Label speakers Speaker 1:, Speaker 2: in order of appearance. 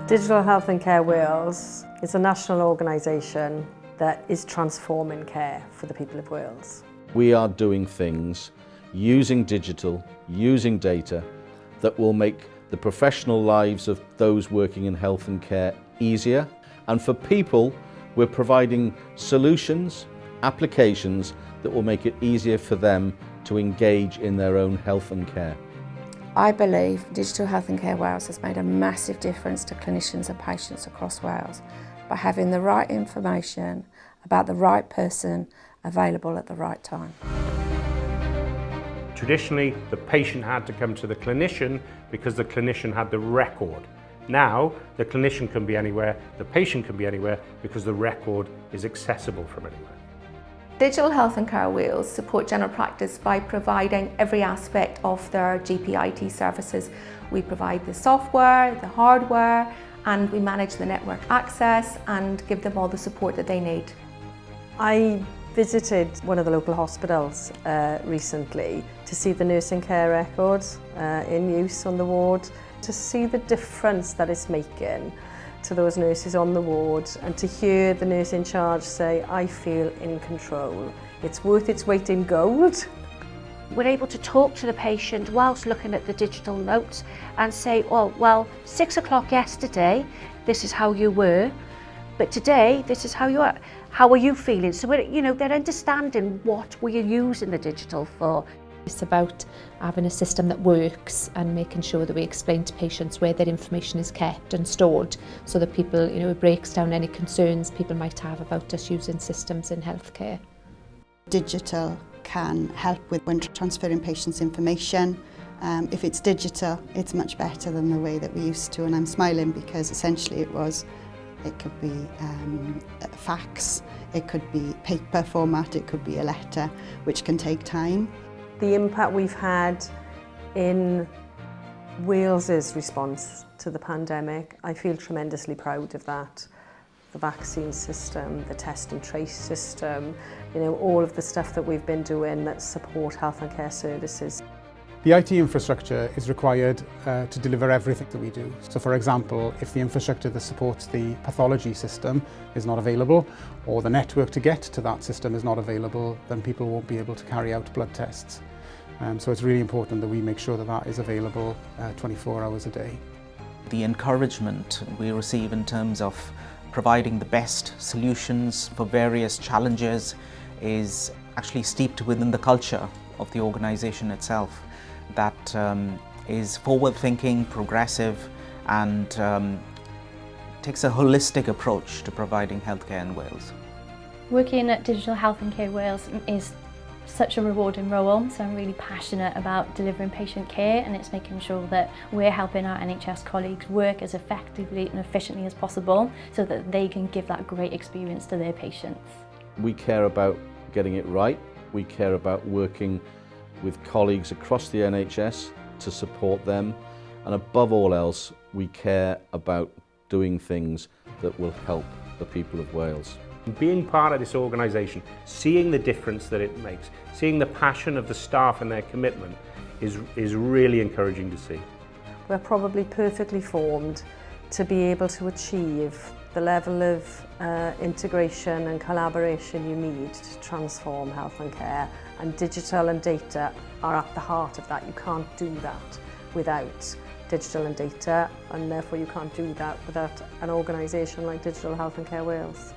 Speaker 1: Digital Health and Care Wales is a national organisation that is transforming care for the people of Wales.
Speaker 2: We are doing things using digital, using data that will make the professional lives of those working in health and care easier. And for people, we're providing solutions, applications that will make it easier for them to engage in their own health and care.
Speaker 3: I believe Digital Health and Care Wales has made a massive difference to clinicians and patients across Wales by having the right information about the right person available at the right time.
Speaker 4: Traditionally, the patient had to come to the clinician because the clinician had the record. Now, the clinician can be anywhere, the patient can be anywhere because the record is accessible from anywhere.
Speaker 5: Digital Health and Care Wales support general practice by providing every aspect of their GP IT services. We provide the software, the hardware, and we manage the network access and give them all the support that they need.
Speaker 1: I visited one of the local hospitals recently to see the nursing care records in use on the ward, to see the difference that it's making to those nurses on the ward, and to hear the nurse in charge say, I feel in control. It's worth its weight in gold.
Speaker 6: We're able to talk to the patient whilst looking at the digital notes and say, oh, well, 6 o'clock yesterday, this is how you were, but today, this is how you are. How are you feeling? So, they're understanding what we're using the digital for.
Speaker 7: It's about having a system that works and making sure that we explain to patients where their information is kept and stored, so that people, it breaks down any concerns people might have about us using systems in healthcare.
Speaker 8: Digital can help when transferring patients' information. If it's digital, it's much better than the way that we used to, and I'm smiling because essentially it could be a fax, it could be paper format, it could be a letter, which can take time.
Speaker 1: The impact we've had in Wales's response to the pandemic, I feel tremendously proud of that. The vaccine system, the test and trace system, all of the stuff that we've been doing that support health and care services.
Speaker 9: The IT infrastructure is required to deliver everything that we do. So for example, if the infrastructure that supports the pathology system is not available, or the network to get to that system is not available, then people won't be able to carry out blood tests. So it's really important that we make sure that that is available 24 hours a day.
Speaker 10: The encouragement we receive in terms of providing the best solutions for various challenges is actually steeped within the culture of the organisation itself. That is forward-thinking, progressive, and takes a holistic approach to providing healthcare in Wales.
Speaker 11: Working at Digital Health and Care Wales is such a rewarding role, so I'm really passionate about delivering patient care, and it's making sure that we're helping our NHS colleagues work as effectively and efficiently as possible so that they can give that great experience to their patients.
Speaker 2: We care about getting it right. We care about working with colleagues across the NHS to support them, and above all else, we care about doing things that will help the people of Wales.
Speaker 4: Being part of this organisation, seeing the difference that it makes, seeing the passion of the staff and their commitment is really encouraging to see.
Speaker 1: We're probably perfectly formed to be able to achieve the level of integration and collaboration you need to transform health and care, and digital and data are at the heart of that. You can't do that without digital and data, and therefore you can't do that without an organisation like Digital Health and Care Wales.